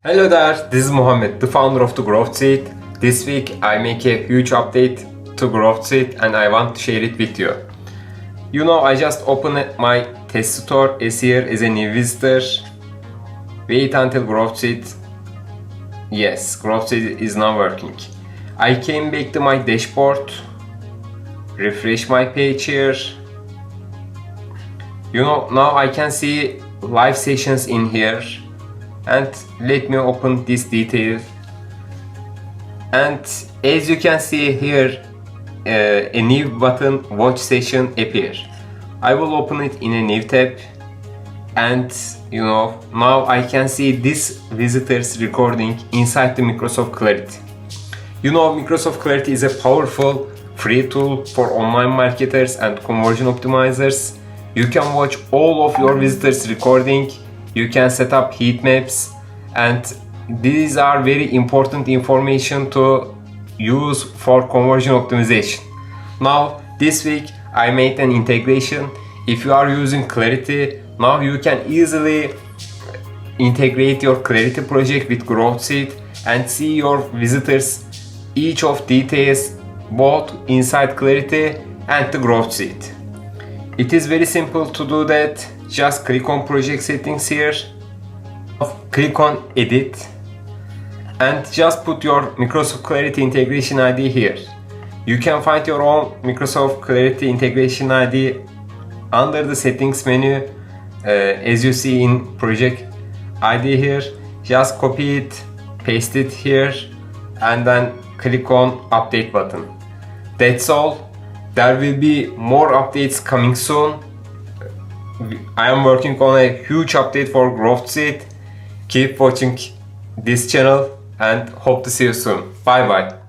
Hello there, this is Mohammed, the founder of the Growth Seed. This week I make a huge update to Growth Seed and I want to share it with you. I just opened my test store this year as a new visitor. Wait until Growth Seed. Yes, Growth Seed is now working. I came back to my dashboard, refresh my page here. Now I can see live sessions in here. And let me open this detail, and as you can see here a new button watch session appear. I will open it in a new tab, and now I can see this visitors recording inside the Microsoft Clarity. Microsoft Clarity is a powerful free tool for online marketers and conversion optimizers. You can watch all of your visitors recording. You can set up heat maps, and these are very important information to use for conversion optimization. Now this week I made an integration. If you are using Clarity, now you can easily integrate your Clarity project with Growth Seed and see your visitors, each of details both inside Clarity and the Growth Seed. It is very simple to do that. Just click on project settings here, click on edit, and just put your Microsoft Clarity integration ID here. You can find your own Microsoft Clarity integration ID under the settings menu, as you see in project ID here. Just copy it, paste it here, and then click on update button. That's all. There will be more updates coming soon. I am working on a huge update for Growth Seed. Keep watching this channel and hope to see you soon. Bye bye.